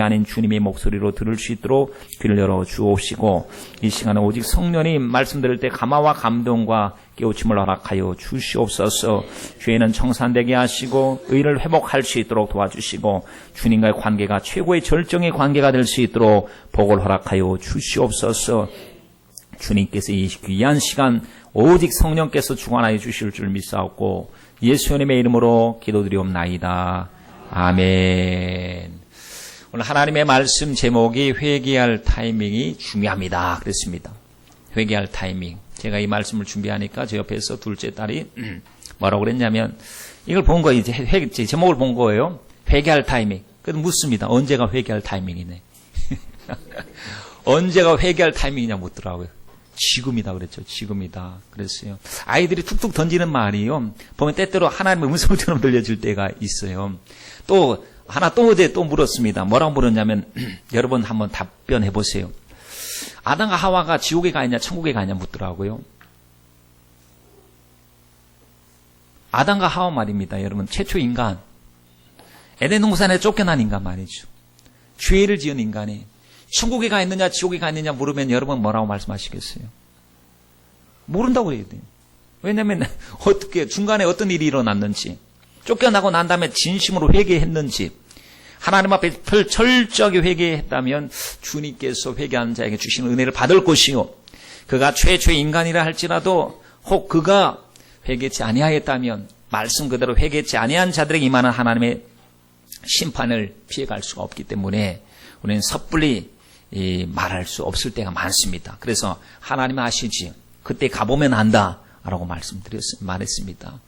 아닌 주님의 목소리로 들을 수 있도록 귀를 열어 주옵시고, 이 시간에 오직 성령이 말씀 들을 때 감화와 감동과 깨우침을 허락하여 주시옵소서. 죄는 청산되게 하시고 의를 회복할 수 있도록 도와주시고, 주님과의 관계가 최고의 절정의 관계가 될 수 있도록 복을 허락하여 주시옵소서. 주님께서 이 귀한 시간 오직 성령께서 주관하여 주실 줄 믿사옵고 예수님의 이름으로 기도드리옵나이다. 아멘. 오늘 하나님의 말씀 제목이 회개할 타이밍이 중요합니다 그랬습니다. 회개할 타이밍. 제가 이 말씀을 준비하니까 제 옆에서 둘째 딸이 뭐라고 그랬냐면, 이걸 본 거예요. 이제 제목을 본 거예요. 회개할 타이밍. 그래서 묻습니다. 언제가 회개할 타이밍이네. 언제가 회개할 타이밍이냐 묻더라고요. 지금이다 그랬죠. 지금이다 그랬어요. 아이들이 툭툭 던지는 말이요, 보면 때때로 하나님의 음성처럼 들려질 때가 있어요. 또 하나 또 어제 또 물었습니다. 뭐라고 물었냐면 여러분 한번 답변해 보세요. 아담과 하와가 지옥에 가 있냐 천국에 가 있냐 묻더라고요. 아담과 하와 말입니다. 여러분, 최초 인간, 에덴 동산에 쫓겨난 인간 말이죠. 죄를 지은 인간이 천국에 가 있느냐 지옥에 가 있느냐 물으면 여러분 뭐라고 말씀하시겠어요? 모른다고 해야 돼요. 왜냐하면 어떻게 중간에 어떤 일이 일어났는지, 쫓겨나고 난 다음에 진심으로 회개했는지, 하나님 앞에 철저하게 회개했다면 주님께서 회개한 자에게 주시는 은혜를 받을 것이요, 그가 최초의 인간이라 할지라도 혹 그가 회개치 아니하였다면 말씀 그대로 회개치 아니한 자들에게 임하는 하나님의 심판을 피해갈 수가 없기 때문에 우리는 섣불리 말할 수 없을 때가 많습니다. 그래서 하나님 아시지, 그때 가보면 안다라고 말했습니다.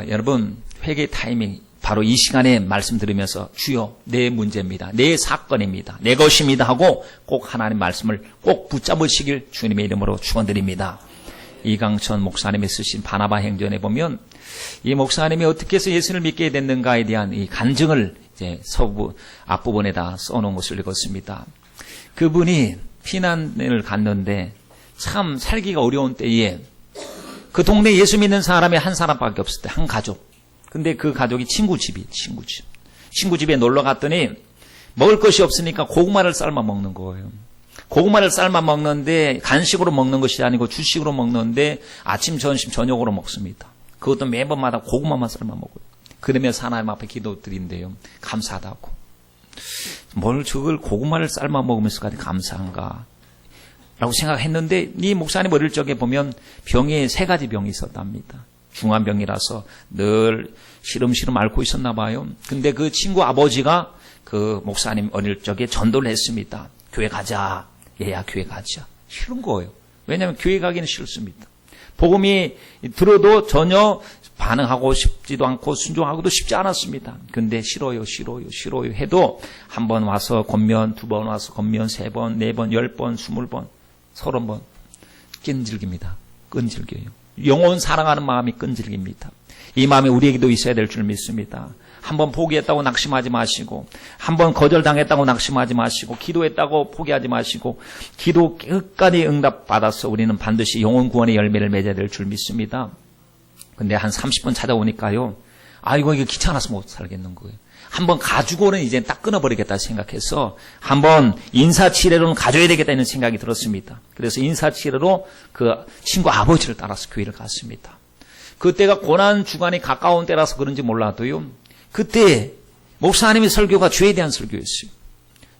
여러분, 회개 타이밍 바로 이 시간에 말씀 들으면서 주여 내 문제입니다, 내 사건입니다, 내 것입니다 하고 꼭 하나님 말씀을 꼭 붙잡으시길 주님의 이름으로 축원드립니다. 이강천 목사님이 쓰신 바나바 행전에 보면 이 목사님이 어떻게 해서 예수를 믿게 됐는가에 대한 이 간증을 이제 서부 앞부분에다 써놓은 것을 읽었습니다. 그분이 피난을 갔는데 참 살기가 어려운 때에 그 동네에 예수 믿는 사람이 한 사람밖에 없을 때, 한 가족. 근데 그 가족이 친구 집에 놀러 갔더니 먹을 것이 없으니까 고구마를 삶아 먹는 거예요. 고구마를 삶아 먹는데 간식으로 먹는 것이 아니고 주식으로 먹는데 아침, 점심, 저녁으로 먹습니다. 그것도 매번마다 고구마만 삶아 먹어요. 그러면서 하나님 앞에 기도드린대요. 감사하다고. 뭘 저걸 고구마를 삶아 먹으면서까지 감사한가 라고 생각했는데, 이 목사님 어릴 적에 보면 병에 3가지 병이 있었답니다. 중환병이라서 늘 시름시름 앓고 있었나 봐요. 근데 그 친구 아버지가 그 목사님 어릴 적에 전도를 했습니다. 교회 가자. 얘야 교회 가자. 싫은 거예요. 왜냐하면 교회 가기는 싫습니다. 복음이 들어도 전혀 반응하고 싶지도 않고 순종하고도 싶지 않았습니다. 근데 싫어요 해도 한 번 와서 권면, 2번 와서 권면, 3번, 4번, 10번, 20번, 30번 끈질깁니다. 끈질겨요. 영혼 사랑하는 마음이 끈질깁니다. 이 마음이 우리에게도 있어야 될 줄 믿습니다. 한번 포기했다고 낙심하지 마시고, 한번 거절당했다고 낙심하지 마시고, 기도했다고 포기하지 마시고, 기도 끝까지 응답받아서 우리는 반드시 영혼 구원의 열매를 맺어야 될 줄 믿습니다. 근데 한 30분 찾아오니까요, 이거 귀찮아서 못 살겠는 거예요. 한번 가지고는 이제 딱 끊어버리겠다 생각해서 한번 인사치레로는 가져야 되겠다는 생각이 들었습니다. 그래서 인사치레로 그 친구 아버지를 따라서 교회를 갔습니다. 그때가 고난 주간이 가까운 때라서 그런지 몰라도요, 그때 목사님의 설교가 죄에 대한 설교였어요.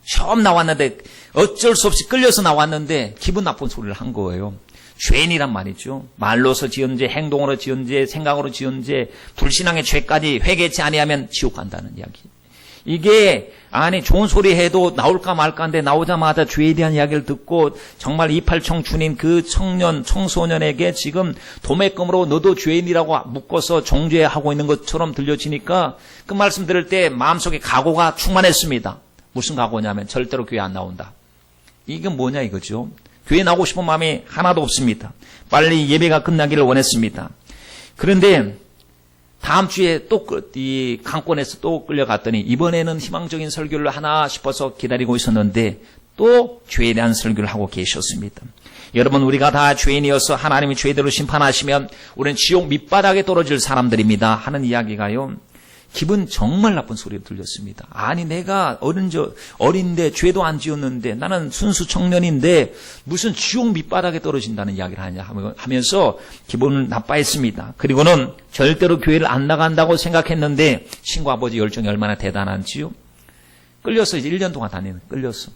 처음 나왔는데 어쩔 수 없이 끌려서 나왔는데 기분 나쁜 소리를 한 거예요. 죄인이란 말이죠. 말로서 지은 죄, 행동으로 지은 죄, 생각으로 지은 죄, 불신앙의 죄까지 회개치 아니하면 지옥 간다는 이야기. 이게 좋은 소리 해도 나올까 말까인데 나오자마자 죄에 대한 이야기를 듣고 정말 이팔청 주님 그 청소년에게 지금 도매금으로 너도 죄인이라고 묶어서 정죄하고 있는 것처럼 들려지니까 그 말씀 들을 때 마음속에 각오가 충만했습니다. 무슨 각오냐면 절대로 교회 안 나온다. 이게 뭐냐 이거죠. 교회 나오고 싶은 마음이 하나도 없습니다. 빨리 예배가 끝나기를 원했습니다. 그런데 다음 주에 또 이 강권에서 또 끌려갔더니 이번에는 희망적인 설교를 하나 싶어서 기다리고 있었는데 또 죄에 대한 설교를 하고 계셨습니다. 여러분, 우리가 다 죄인이어서 하나님이 죄대로 심판하시면 우리는 지옥 밑바닥에 떨어질 사람들입니다 하는 이야기가요, 기분 정말 나쁜 소리가 들렸습니다. 아니 내가 어린데 죄도 안 지었는데 나는 순수 청년인데 무슨 지옥 밑바닥에 떨어진다는 이야기를 하냐 하면서 기분을 나빠했습니다. 그리고는 절대로 교회를 안 나간다고 생각했는데 친구 아버지 열정이 얼마나 대단한지요. 끌려서 이제 1년 동안 끌렸어.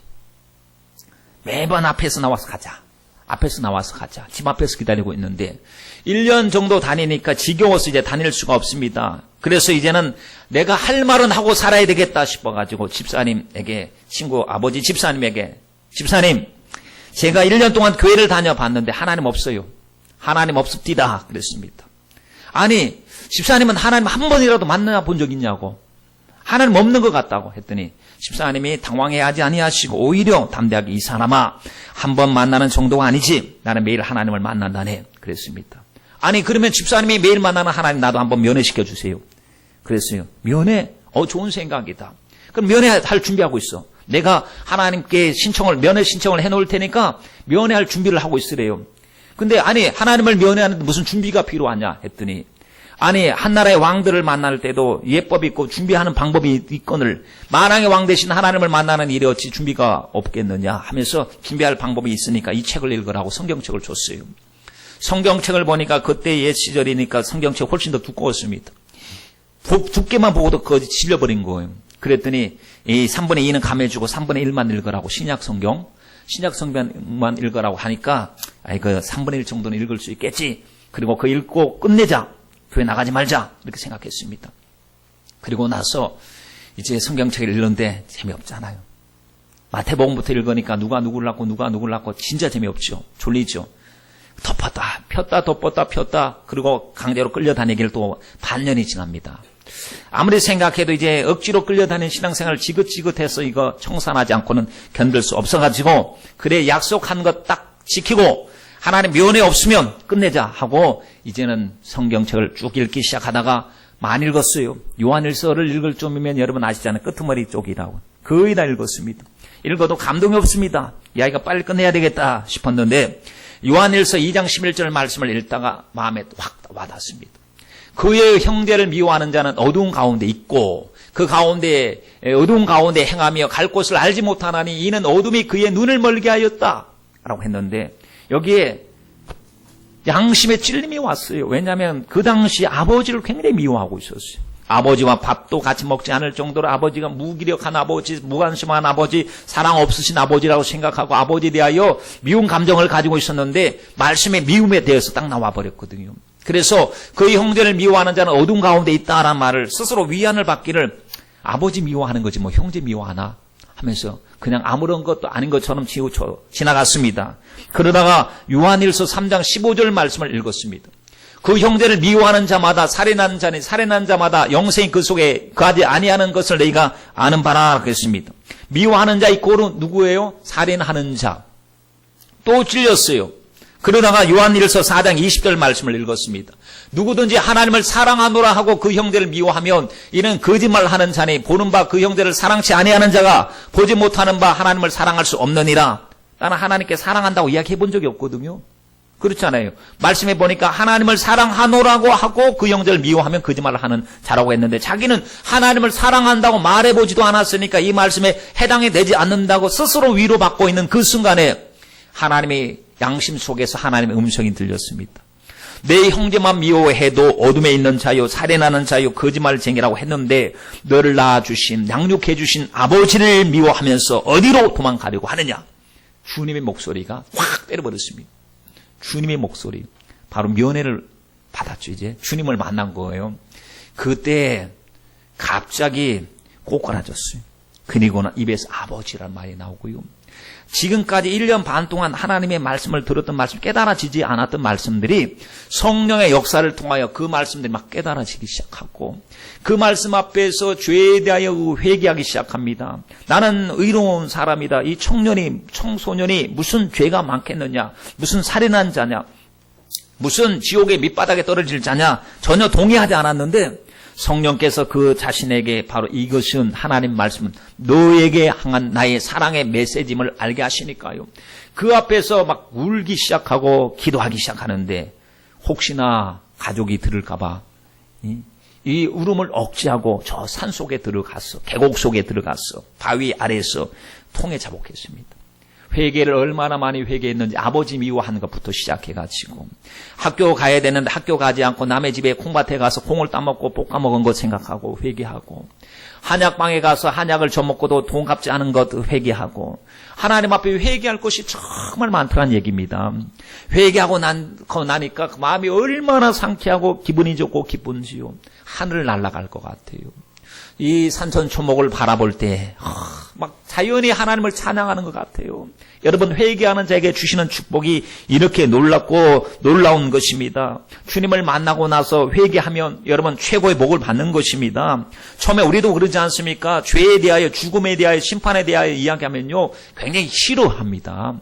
매번 앞에서 나와서 가자. 집 앞에서 기다리고 있는데 1년 정도 다니니까 지겨워서 이제 다닐 수가 없습니다. 그래서 이제는 내가 할 말은 하고 살아야 되겠다 싶어가지고 집사님에게 친구 아버지 집사님에게 집사님 제가 1년 동안 교회를 다녀봤는데 하나님 없어요. 하나님 없습니다. 그랬습니다. 아니 집사님은 하나님 한 번이라도 만나본 적 있냐고. 하나님 없는 것 같다고 했더니 집사님이 당황해하지 아니하시고 오히려 담대하게 이 사람아 한 번 만나는 정도가 아니지 나는 매일 하나님을 만난다네 그랬습니다. 아니 그러면 집사님이 매일 만나는 하나님 나도 한번 면회시켜 주세요. 그랬어요. 면회? 좋은 생각이다. 그럼 면회할 준비하고 있어. 내가 하나님께 면회 신청을 해놓을 테니까 면회할 준비를 하고 있으래요. 근데 아니 하나님을 면회하는데 무슨 준비가 필요하냐 했더니 아니 한나라의 왕들을 만날 때도 예법이 있고 준비하는 방법이 있거늘 만왕의 왕 대신 하나님을 만나는 일이 어찌 준비가 없겠느냐 하면서 준비할 방법이 있으니까 이 책을 읽으라고 성경책을 줬어요. 성경책을 보니까 그때 옛 시절이니까 성경책 훨씬 더 두꺼웠습니다. 두께만 보고도 그거 질려버린 거예요. 그랬더니 이 3분의 2는 감해주고 3분의 1만 읽으라고 신약성경만 읽으라고 하니까 그 3분의 1 정도는 읽을 수 있겠지. 그리고 그거 읽고 끝내자. 교회 나가지 말자 이렇게 생각했습니다. 그리고 나서 이제 성경책을 읽는데 재미없잖아요. 마태복음부터 읽으니까 누가 누구를 낳고 진짜 재미없죠. 졸리죠. 폈다 그리고 강제로 끌려다니기를 또 반년이 지납니다. 아무리 생각해도 이제 억지로 끌려다니는 신앙생활을 지긋지긋해서 이거 청산하지 않고는 견딜 수 없어가지고 그래 약속한 것 딱 지키고 하나님 면회 없으면 끝내자 하고 이제는 성경책을 쭉 읽기 시작하다가 많이 읽었어요. 요한일서를 읽을 좀이면 여러분 아시잖아요. 끄트머리 쪽이라고. 거의 다 읽었습니다. 읽어도 감동이 없습니다. 이 아이가 빨리 끝내야 되겠다 싶었는데 요한일서 2장 11절 말씀을 읽다가 마음에 확 와닿습니다. 그의 형제를 미워하는 자는 어두운 가운데 있고 그 가운데 어두운 가운데 행하며 갈 곳을 알지 못하나니 이는 어둠이 그의 눈을 멀게 하였다 라고 했는데 여기에 양심의 찔림이 왔어요. 왜냐하면 그 당시 아버지를 굉장히 미워하고 있었어요. 아버지와 밥도 같이 먹지 않을 정도로 아버지가 무기력한 아버지, 무관심한 아버지, 사랑 없으신 아버지라고 생각하고 아버지에 대하여 미운 감정을 가지고 있었는데 말씀의 미움에 대해서 딱 나와버렸거든요. 그래서 그의 형제를 미워하는 자는 어둠 가운데 있다라는 말을 스스로 위안을 받기를 아버지 미워하는 거지 뭐 형제 미워하나 하면서 그냥 아무런 것도 아닌 것처럼 지나갔습니다. 그러다가 요한일서 3장 15절 말씀을 읽었습니다. 그 형제를 미워하는 자마다 살인하는 자니 살인하는 자마다 영생이 그 속에 거하지 아니하는 것을 너희가 아는 바라 그랬습니다. 미워하는 자 이꼬르 누구예요? 살인하는 자. 또 찔렸어요. 그러다가 요한일서 4장 20절 말씀을 읽었습니다. 누구든지 하나님을 사랑하노라 하고 그 형제를 미워하면 이는 거짓말하는 자니 보는 바 그 형제를 사랑치 아니하는 자가 보지 못하는 바 하나님을 사랑할 수 없느니라. 나는 하나님께 사랑한다고 이야기해 본 적이 없거든요. 그렇잖아요. 말씀해 보니까 하나님을 사랑하노라고 하고 그 형제를 미워하면 거짓말을 하는 자라고 했는데 자기는 하나님을 사랑한다고 말해보지도 않았으니까 이 말씀에 해당이 되지 않는다고 스스로 위로받고 있는 그 순간에 하나님의 양심 속에서 하나님의 음성이 들렸습니다. 내 형제만 미워해도 어둠에 있는 자요 살인하는 자요 거짓말쟁이라고 했는데 너를 낳아주신 양육해 주신 아버지를 미워하면서 어디로 도망가려고 하느냐. 주님의 목소리가 확 때려버렸습니다. 주님의 목소리. 바로 면회를 받았죠. 이제 주님을 만난 거예요. 그때 갑자기 고꾸라졌어요. 그리고는 입에서 아버지란 말이 나오고요. 지금까지 1년 반 동안 하나님의 말씀을 들었던 말씀, 깨달아지지 않았던 말씀들이 성령의 역사를 통하여 그 말씀들이 막 깨달아지기 시작하고 그 말씀 앞에서 죄에 대하여 회개하기 시작합니다. 나는 의로운 사람이다. 이 청소년이 무슨 죄가 많겠느냐, 무슨 살인한 자냐, 무슨 지옥의 밑바닥에 떨어질 자냐 전혀 동의하지 않았는데 성령께서 그 자신에게 바로 이것은 하나님 말씀은 너에게 향한 나의 사랑의 메시지임을 알게 하시니까요. 그 앞에서 막 울기 시작하고 기도하기 시작하는데 혹시나 가족이 들을까 봐 이 울음을 억제하고 저 산 속에 들어갔어. 계곡 속에 들어갔어. 바위 아래에서 통에 자복했습니다. 회개를 얼마나 많이 회개했는지 아버지 미워하는 것부터 시작해가지고 학교 가야 되는데 학교 가지 않고 남의 집에 콩밭에 가서 콩을 따먹고 볶아먹은 것 생각하고 회개하고 한약방에 가서 한약을 줘먹고도 돈 갚지 않은 것 회개하고 하나님 앞에 회개할 것이 정말 많다는 얘기입니다. 회개하고 나니까 그 마음이 얼마나 상쾌하고 기분이 좋고 기쁜지요. 하늘 날아갈 것 같아요. 이 산천초목을 바라볼 때 막 자연히 하나님을 찬양하는 것 같아요. 여러분 회개하는 자에게 주시는 축복이 이렇게 놀랍고 놀라운 것입니다. 주님을 만나고 나서 회개하면 여러분 최고의 복을 받는 것입니다. 처음에 우리도 그러지 않습니까? 죄에 대하여 죽음에 대하여 심판에 대하여 이야기하면요 굉장히 싫어합니다.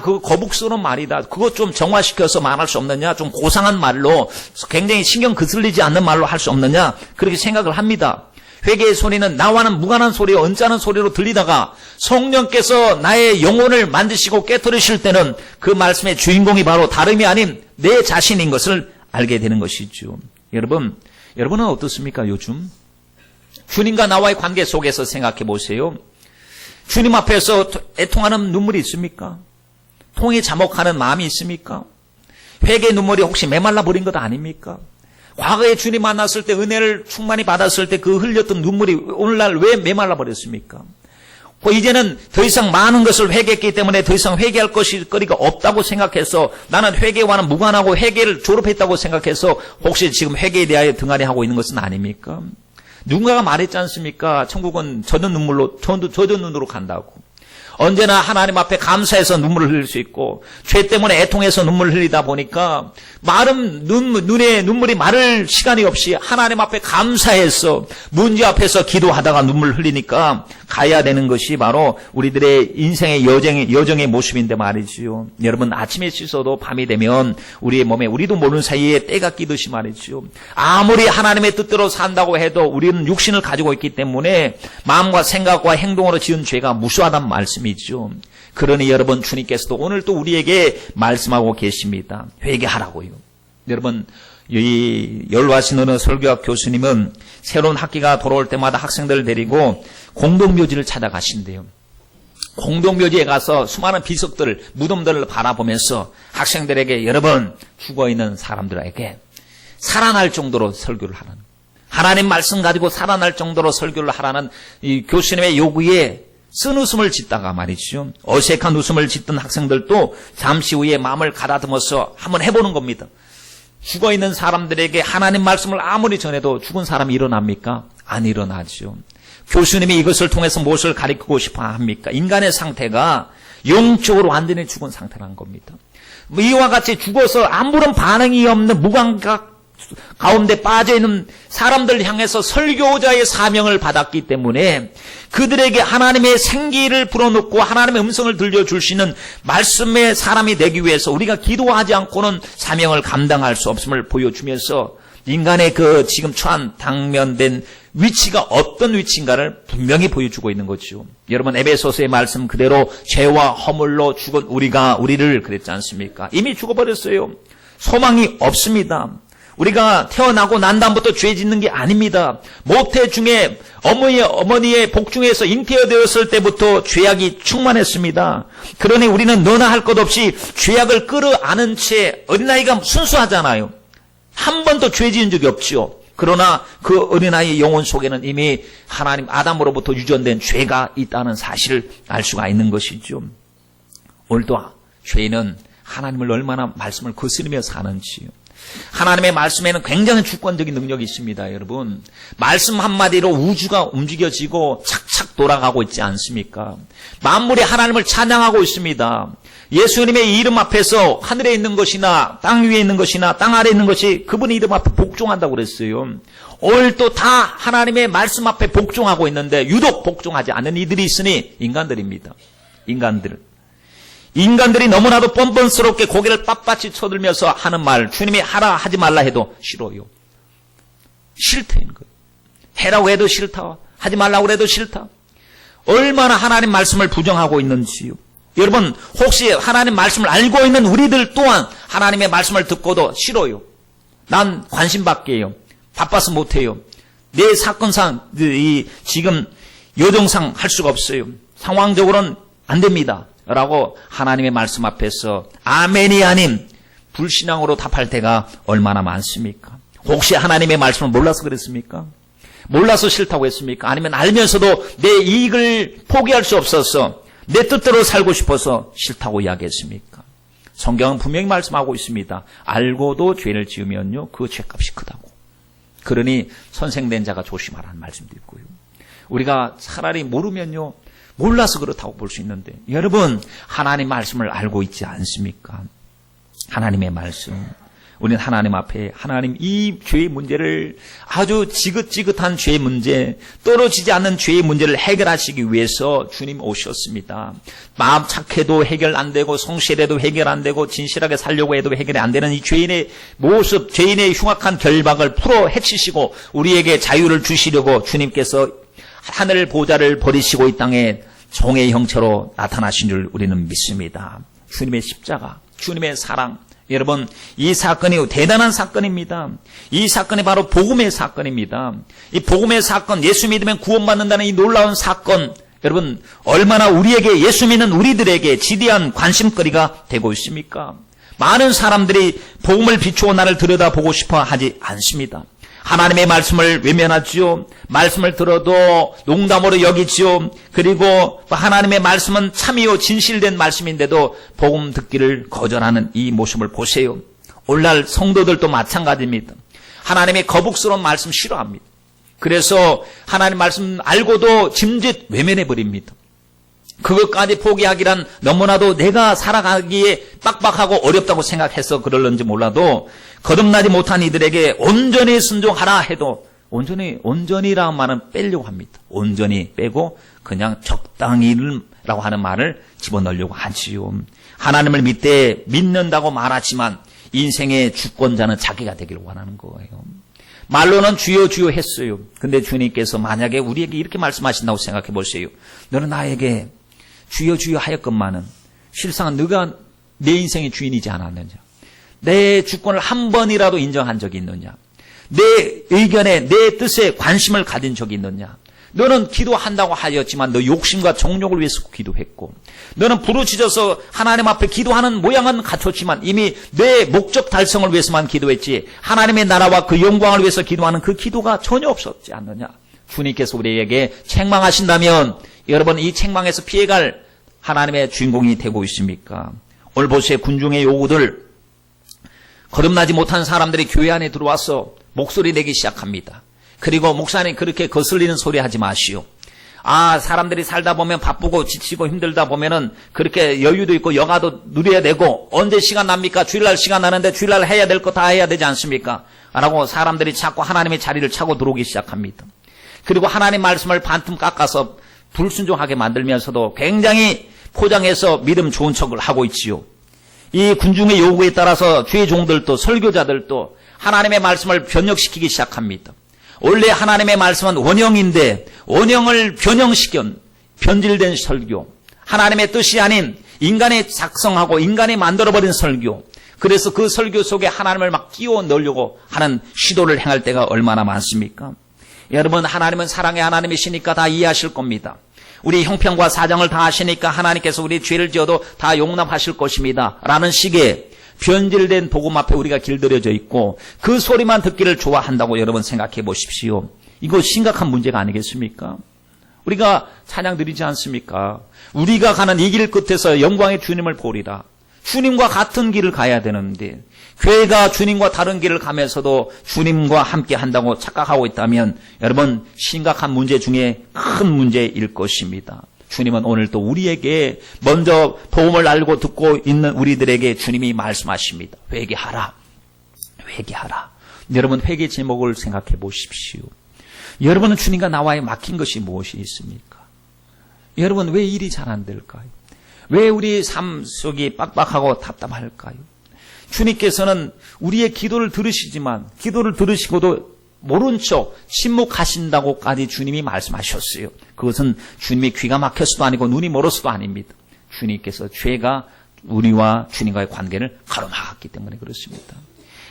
그거 거북스러운 말이다. 그거 좀 정화시켜서 말할 수 없느냐? 좀 고상한 말로 굉장히 신경 거슬리지 않는 말로 할 수 없느냐? 그렇게 생각을 합니다. 회개의 소리는 나와는 무관한 소리요 언짢은 소리로 들리다가 성령께서 나의 영혼을 만드시고 깨뜨리실 때는 그 말씀의 주인공이 바로 다름이 아닌 내 자신인 것을 알게 되는 것이죠. 여러분은 어떻습니까? 요즘 주님과 나와의 관계 속에서 생각해 보세요. 주님 앞에서 애통하는 눈물이 있습니까? 통에 자목하는 마음이 있습니까? 회개의 눈물이 혹시 메말라 버린 것 아닙니까? 과거에 주님 만났을 때 은혜를 충만히 받았을 때 그 흘렸던 눈물이 오늘날 왜 메말라 버렸습니까? 이제는 더 이상 많은 것을 회개했기 때문에 더 이상 회개할 거리가 없다고 생각해서 나는 회개와는 무관하고 회개를 졸업했다고 생각해서 혹시 지금 회개에 대하여 등한히 하고 있는 것은 아닙니까? 누군가가 말했지 않습니까? 천국은 젖은 눈물로, 젖은 눈으로 간다고. 언제나 하나님 앞에 감사해서 눈물을 흘릴 수 있고 죄 때문에 애통해서 눈물을 흘리다 보니까 눈에 눈물이 마를 시간이 없이 하나님 앞에 감사해서 문제 앞에서 기도하다가 눈물을 흘리니까 가야 되는 것이 바로 우리들의 인생의 여정의 모습인데 말이지요. 여러분 아침에 씻어도 밤이 되면 우리의 몸에 우리도 모르는 사이에 때가 끼듯이 말이지요. 아무리 하나님의 뜻대로 산다고 해도 우리는 육신을 가지고 있기 때문에 마음과 생각과 행동으로 지은 죄가 무수하다는 말씀이죠. 그러니 여러분 주님께서도 오늘 또 우리에게 말씀하고 계십니다. 회개하라고요. 여러분 이 열화신 어느 설교학 교수님은 새로운 학기가 돌아올 때마다 학생들을 데리고 공동묘지를 찾아가신대요. 공동묘지에 가서 수많은 비석들, 무덤들을 바라보면서 학생들에게 여러분 죽어있는 사람들에게 살아날 정도로 설교를 하는 하나님 말씀 가지고 살아날 정도로 설교를 하라는 이 교수님의 요구에 쓴웃음을 짓다가 말이죠. 어색한 웃음을 짓던 학생들도 잠시 후에 마음을 가다듬어서 한번 해보는 겁니다. 죽어있는 사람들에게 하나님 말씀을 아무리 전해도 죽은 사람이 일어납니까? 안 일어나죠. 교수님이 이것을 통해서 무엇을 가르치고 싶어 합니까? 인간의 상태가 영적으로 완전히 죽은 상태라는 겁니다. 이와 같이 죽어서 아무런 반응이 없는 무감각 가운데 빠져있는 사람들 향해서 설교자의 사명을 받았기 때문에 그들에게 하나님의 생기를 불어넣고 하나님의 음성을 들려줄 수 있는 말씀의 사람이 되기 위해서 우리가 기도하지 않고는 사명을 감당할 수 없음을 보여주면서 인간의 그 지금 처한 당면된 위치가 어떤 위치인가를 분명히 보여주고 있는 거죠. 여러분 에베소서의 말씀 그대로 죄와 허물로 죽은 우리를 그랬지 않습니까? 이미 죽어버렸어요. 소망이 없습니다. 우리가 태어나고 난 다음부터 죄 짓는 게 아닙니다. 모태 중에 어머니의 복중에서 잉태되었을 때부터 죄악이 충만했습니다. 그러니 우리는 너나 할 것 없이 죄악을 끌어안은 채 어린아이가 순수하잖아요. 한 번도 죄 지은 적이 없지요. 그러나 그 어린아이의 영혼 속에는 이미 하나님 아담으로부터 유전된 죄가 있다는 사실을 알 수가 있는 것이죠. 오늘도 죄인은 하나님을 얼마나 말씀을 거스르며 사는지요. 하나님의 말씀에는 굉장히 주권적인 능력이 있습니다. 여러분 말씀 한마디로 우주가 움직여지고 착착 돌아가고 있지 않습니까? 만물이 하나님을 찬양하고 있습니다. 예수님의 이름 앞에서 하늘에 있는 것이나 땅 위에 있는 것이나 땅 아래에 있는 것이 그분의 이름 앞에 복종한다고 그랬어요. 오늘도 다 하나님의 말씀 앞에 복종하고 있는데 유독 복종하지 않는 이들이 있으니 인간들입니다. 인간들이 너무나도 뻔뻔스럽게 고개를 빳빳이 쳐들면서 하는 말, 주님이 하라 하지 말라 해도 싫어요. 싫다는 거예요. 해라고 해도 싫다. 하지 말라고 해도 싫다. 얼마나 하나님 말씀을 부정하고 있는지요. 여러분 혹시 하나님 말씀을 알고 있는 우리들 또한 하나님의 말씀을 듣고도 싫어요. 난 관심 받게요. 바빠서 못해요. 내 사건상 지금 여정상 할 수가 없어요. 상황적으로는 안 됩니다. 라고 하나님의 말씀 앞에서 아멘이 아닌 불신앙으로 답할 때가 얼마나 많습니까? 혹시 하나님의 말씀을 몰라서 그랬습니까? 몰라서 싫다고 했습니까? 아니면 알면서도 내 이익을 포기할 수 없어서 내 뜻대로 살고 싶어서 싫다고 이야기했습니까? 성경은 분명히 말씀하고 있습니다. 알고도 죄를 지으면요, 그 죄값이 크다고. 그러니 선생된 자가 조심하라는 말씀도 있고요. 우리가 차라리 모르면요, 몰라서 그렇다고 볼 수 있는데, 여러분 하나님 말씀을 알고 있지 않습니까? 하나님의 말씀. 우리는 하나님 앞에 하나님 이 죄의 문제를 아주 지긋지긋한 죄의 문제, 떨어지지 않는 죄의 문제를 해결하시기 위해서 주님 오셨습니다. 마음 착해도 해결 안 되고 성실해도 해결 안 되고 진실하게 살려고 해도 해결이 안 되는 이 죄인의 모습, 죄인의 흉악한 결박을 풀어 헤치시고 우리에게 자유를 주시려고 주님께서 하늘 보좌를 버리시고 이 땅에 종의 형체로 나타나신 줄 우리는 믿습니다. 주님의 십자가, 주님의 사랑. 여러분, 이 사건이 대단한 사건입니다. 이 사건이 바로 복음의 사건입니다. 이 복음의 사건, 예수 믿으면 구원받는다는 이 놀라운 사건, 여러분 얼마나 우리에게, 예수 믿는 우리들에게 지대한 관심거리가 되고 있습니까? 많은 사람들이 복음을 비추어 나를 들여다보고 싶어 하지 않습니다. 하나님의 말씀을 외면하지요. 말씀을 들어도 농담으로 여기지요. 그리고 하나님의 말씀은 참이요 진실된 말씀인데도 복음 듣기를 거절하는 이 모습을 보세요. 오늘날 성도들도 마찬가지입니다. 하나님의 거북스러운 말씀 싫어합니다. 그래서 하나님 말씀 알고도 짐짓 외면해버립니다. 그것까지 포기하기란 너무나도 내가 살아가기에 빡빡하고 어렵다고 생각해서 그럴는지 몰라도 거듭나지 못한 이들에게 온전히 순종하라 해도 온전히라는 말은 빼려고 합니다. 온전히 빼고 그냥 적당히라고 하는 말을 집어넣으려고 하지요. 하나님을 믿는다고 말하지만 인생의 주권자는 자기가 되기를 원하는 거예요. 말로는 주여 주여 했어요. 근데 주님께서 만약에 우리에게 이렇게 말씀하신다고 생각해 보세요. 너는 나에게 주여 주여 하였건만은 실상은 너가 내 인생의 주인이지 않았느냐? 내 주권을 한 번이라도 인정한 적이 있느냐? 내 의견에, 내 뜻에 관심을 가진 적이 있느냐? 너는 기도한다고 하였지만 너 욕심과 정욕을 위해서 기도했고, 너는 부르짖어서 하나님 앞에 기도하는 모양은 갖췄지만 이미 내 목적 달성을 위해서만 기도했지 하나님의 나라와 그 영광을 위해서 기도하는 그 기도가 전혀 없었지 않느냐? 주님께서 우리에게 책망하신다면 여러분 이 책망에서 피해갈 하나님의 주인공이 되고 있습니까? 오늘 보세요. 군중의 요구들, 거듭나지 못한 사람들이 교회 안에 들어와서 목소리 내기 시작합니다. 그리고 목사님 그렇게 거슬리는 소리 하지 마시오. 사람들이 살다 보면 바쁘고 지치고 힘들다 보면은 그렇게 여유도 있고 여가도 누려야 되고 언제 시간 납니까? 주일날 시간 나는데 주일날 해야 될 거 다 해야 되지 않습니까? 라고 사람들이 자꾸 하나님의 자리를 차고 들어오기 시작합니다. 그리고 하나님 말씀을 반틈 깎아서 불순종하게 만들면서도 굉장히 포장해서 믿음 좋은 척을 하고 있지요. 이 군중의 요구에 따라서 주의 종들도 설교자들도 하나님의 말씀을 변형시키기 시작합니다. 원래 하나님의 말씀은 원형인데 원형을 변질된 설교, 하나님의 뜻이 아닌 인간의 작성하고 인간이 만들어버린 설교, 그래서 그 설교 속에 하나님을 막 끼워 넣으려고 하는 시도를 행할 때가 얼마나 많습니까? 여러분, 하나님은 사랑의 하나님이시니까 다 이해하실 겁니다. 우리 형편과 사정을 다 아시니까 하나님께서 우리 죄를 지어도 다 용납하실 것입니다 라는 식의 변질된 복음 앞에 우리가 길들여져 있고 그 소리만 듣기를 좋아한다고 여러분 생각해 보십시오. 이거 심각한 문제가 아니겠습니까? 우리가 찬양 드리지 않습니까? 우리가 가는 이 길 끝에서 영광의 주님을 보리라. 주님과 같은 길을 가야 되는데 교회가 주님과 다른 길을 가면서도 주님과 함께 한다고 착각하고 있다면 여러분 심각한 문제 중에 큰 문제일 것입니다. 주님은 오늘 또 우리에게 먼저 복음을 알고 듣고 있는 우리들에게 주님이 말씀하십니다. 회개하라. 회개하라. 여러분 회개 제목을 생각해 보십시오. 여러분은 주님과 나와의 막힌 것이 무엇이 있습니까? 여러분 왜 일이 잘 안 될까요? 왜 우리 삶 속이 빡빡하고 답답할까요? 주님께서는 우리의 기도를 들으시지만 기도를 들으시고도 모른 척 침묵하신다고까지 주님이 말씀하셨어요. 그것은 주님이 귀가 막혀서도 아니고 눈이 멀어서도 아닙니다. 주님께서 죄가 우리와 주님과의 관계를 가로막았기 때문에 그렇습니다.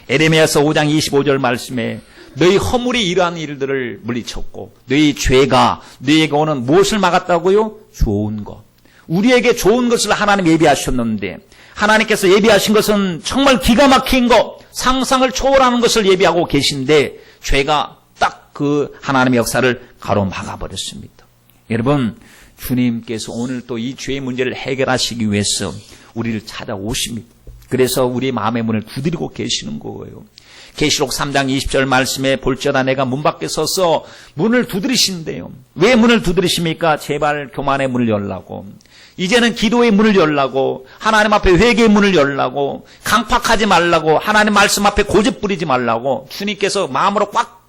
에레미야서 5장 25절 말씀에 너희 허물이 이러한 일들을 물리쳤고 너희 죄가 너희에게 오는 무엇을 막았다고요? 좋은 것. 우리에게 좋은 것을 하나님 예비하셨는데 하나님께서 예비하신 것은 정말 기가 막힌 것, 상상을 초월하는 것을 예비하고 계신데 죄가 딱 그 하나님의 역사를 가로막아버렸습니다. 여러분, 주님께서 오늘 또 이 죄의 문제를 해결하시기 위해서 우리를 찾아오십니다. 그래서 우리의 마음의 문을 두드리고 계시는 거예요. 계시록 3장 20절 말씀에 볼지어다 내가 문 밖에 서서 문을 두드리신대요. 왜 문을 두드리십니까? 제발 교만의 문을 열라고. 이제는 기도의 문을 열라고, 하나님 앞에 회개의 문을 열라고, 강팍하지 말라고, 하나님 말씀 앞에 고집 부리지 말라고 주님께서 마음으로 꽉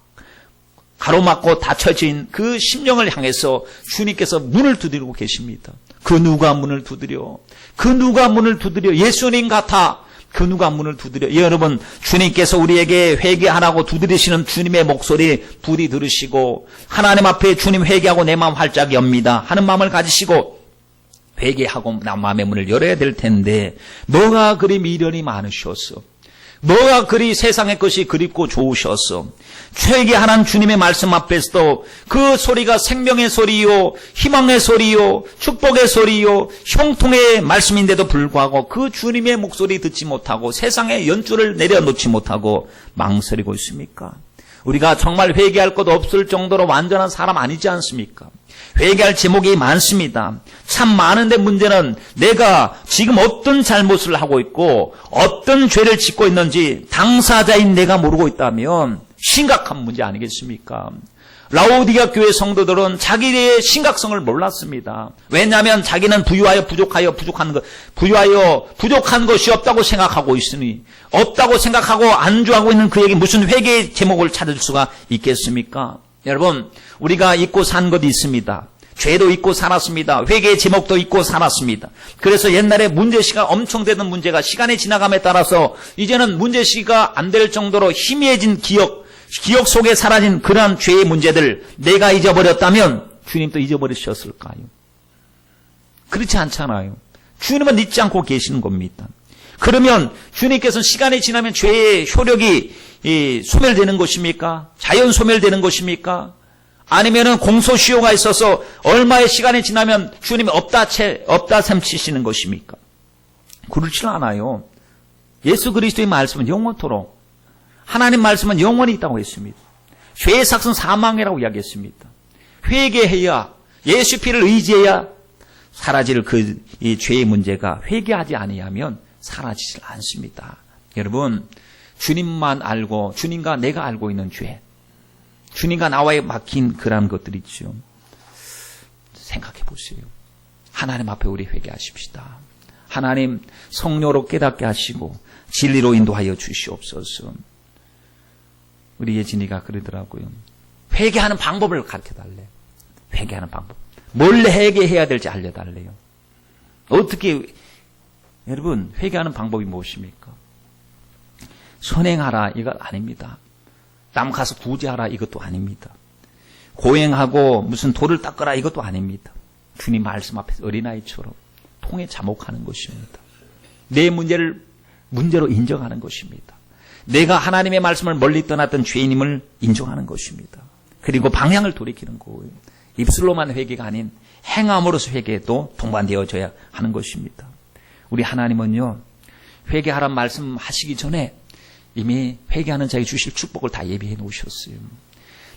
가로막고 닫혀진 그 심령을 향해서 주님께서 문을 두드리고 계십니다. 그 누가 문을 두드려? 그 누가 문을 두드려? 예수님 같아. 그 누가 문을 두드려? 여러분, 주님께서 우리에게 회개하라고 두드리시는 주님의 목소리 부디 들으시고 하나님 앞에 주님 회개하고 내 마음 활짝 엽니다 하는 마음을 가지시고 회개하고 나 마음의 문을 열어야 될 텐데 뭐가 그리 미련이 많으셔서, 뭐가 그리 세상의 것이 그립고 좋으셔서 회개하는 주님의 말씀 앞에서도 그 소리가 생명의 소리요, 희망의 소리요, 축복의 소리요, 형통의 말씀인데도 불구하고 그 주님의 목소리 듣지 못하고 세상의 연줄을 내려놓지 못하고 망설이고 있습니까? 우리가 정말 회개할 것 없을 정도로 완전한 사람 아니지 않습니까? 회개할 제목이 많습니다. 참 많은데 문제는 내가 지금 어떤 잘못을 하고 있고 어떤 죄를 짓고 있는지 당사자인 내가 모르고 있다면 심각한 문제 아니겠습니까? 라오디가 교회 성도들은 자기의 심각성을 몰랐습니다. 왜냐하면 자기는 부유하여 부족한 것이 없다고 생각하고 있으니, 없다고 생각하고 안주하고 있는 그에게 무슨 회개의 제목을 찾을 수가 있겠습니까? 여러분, 우리가 잊고 산 것이 있습니다. 죄도 잊고 살았습니다. 회개의 제목도 잊고 살았습니다. 그래서 옛날에 문제시가 엄청 되던 문제가 시간이 지나감에 따라서 이제는 문제시가 안 될 정도로 희미해진 기억 속에 사라진 그러한 죄의 문제들 내가 잊어버렸다면 주님도 잊어버리셨을까요? 그렇지 않잖아요. 주님은 잊지 않고 계시는 겁니다. 그러면 주님께서는 시간이 지나면 죄의 효력이 소멸되는 것입니까? 자연 소멸되는 것입니까? 아니면은 공소시효가 있어서 얼마의 시간이 지나면 주님이 없다 셈치시는 것입니까? 그렇지 않아요. 예수 그리스도의 말씀은 영원토록, 하나님 말씀은 영원히 있다고 했습니다. 죄의 삭은 사망이라고 이야기했습니다. 회개해야, 예수 피를 의지해야 사라질 이 죄의 문제가 회개하지 아니하면 사라지질 않습니다. 여러분, 주님만 알고, 주님과 내가 알고 있는 죄, 주님과 나와의 막힌 그런 것들이 있죠. 생각해 보세요. 하나님 앞에 우리 회개하십시다. 하나님 성령으로 깨닫게 하시고 진리로 인도하여 주시옵소서. 우리 예진이가 그러더라고요. 회개하는 방법을 가르쳐달래. 회개하는 방법. 뭘 회개해야 될지 알려달래요. 어떻게, 여러분, 회개하는 방법이 무엇입니까? 선행하라, 이거 아닙니다. 남 가서 구제하라, 이것도 아닙니다. 고행하고 무슨 돌을 닦으라, 이것도 아닙니다. 주님 말씀 앞에서 어린아이처럼 통에 자목하는 것입니다. 내 문제를 문제로 인정하는 것입니다. 내가 하나님의 말씀을 멀리 떠났던 죄인임을 인정하는 것입니다. 그리고 방향을 돌이키는 거예요. 입술로만 회개가 아닌 행함으로서 회개도 동반되어져야 하는 것입니다. 우리 하나님은요, 회개하란 말씀하시기 전에 이미 회개하는 자에게 주실 축복을 다 예비해 놓으셨어요.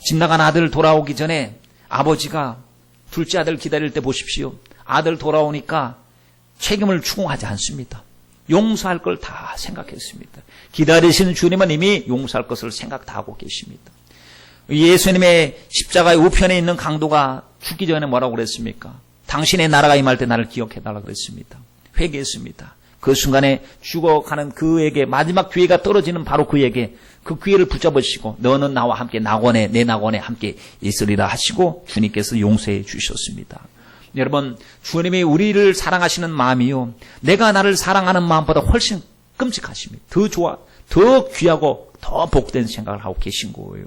집 나간 아들 돌아오기 전에 아버지가 둘째 아들 기다릴 때 보십시오. 아들 돌아오니까 책임을 추궁하지 않습니다. 용서할 걸 다 생각했습니다. 기다리시는 주님은 이미 용서할 것을 생각 다 하고 계십니다. 예수님의 십자가의 우편에 있는 강도가 죽기 전에 뭐라고 그랬습니까? 당신의 나라가 임할 때 나를 기억해달라고 그랬습니다. 회개했습니다. 그 순간에 죽어가는 그에게 마지막 기회가 떨어지는 바로 그에게 그 기회를 붙잡으시고 너는 나와 함께 낙원에, 내 낙원에 함께 있으리라 하시고 주님께서 용서해 주셨습니다. 여러분, 주님이 우리를 사랑하시는 마음이요, 내가 나를 사랑하는 마음보다 훨씬 끔찍하십니다. 더 좋아, 더 귀하고 더 복된 생각을 하고 계신 거예요.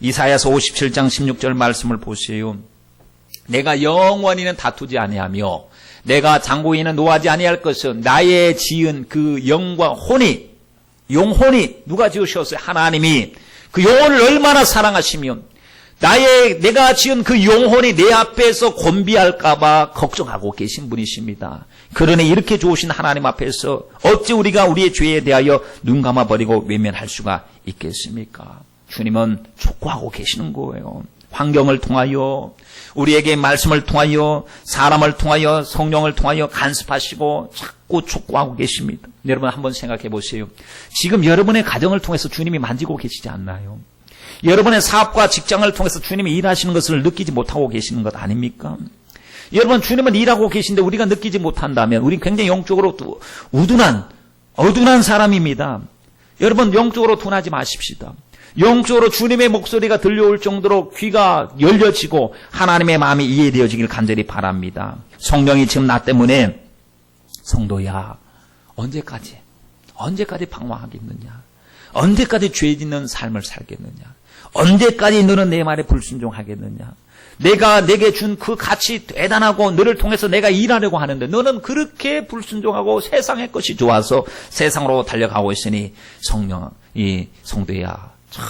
이사야서 57장 16절 말씀을 보세요. 내가 영원히는 다투지 아니하며 내가 장고인은 노하지 아니할 것은 나의 지은 그 영과 혼이 영혼이 누가 지으셨어요? 하나님이. 그 영혼을 얼마나 사랑하시면 내가 지은 그 영혼이 내 앞에서 곤비할까봐 걱정하고 계신 분이십니다. 그러니 이렇게 좋으신 하나님 앞에서 어찌 우리가 우리의 죄에 대하여 눈 감아버리고 외면할 수가 있겠습니까? 주님은 촉구하고 계시는 거예요. 환경을 통하여, 우리에게 말씀을 통하여, 사람을 통하여, 성령을 통하여 간섭하시고 자꾸 촉구하고 계십니다. 여러분 한번 생각해 보세요. 지금 여러분의 가정을 통해서 주님이 만지고 계시지 않나요? 여러분의 사업과 직장을 통해서 주님이 일하시는 것을 느끼지 못하고 계시는 것 아닙니까? 여러분, 주님은 일하고 계신데 우리가 느끼지 못한다면 우리는 굉장히 영적으로 어둔한 사람입니다. 여러분, 영적으로 둔하지 마십시다. 영적으로 주님의 목소리가 들려올 정도로 귀가 열려지고 하나님의 마음이 이해되어지길 간절히 바랍니다. 성령이 지금 나 때문에 성도야, 언제까지 방황하겠느냐? 언제까지 죄 짓는 삶을 살겠느냐? 언제까지 너는 내 말에 불순종하겠느냐? 내가 내게 준 그 가치 대단하고 너를 통해서 내가 일하려고 하는데 너는 그렇게 불순종하고 세상의 것이 좋아서 세상으로 달려가고 있으니 성도야 참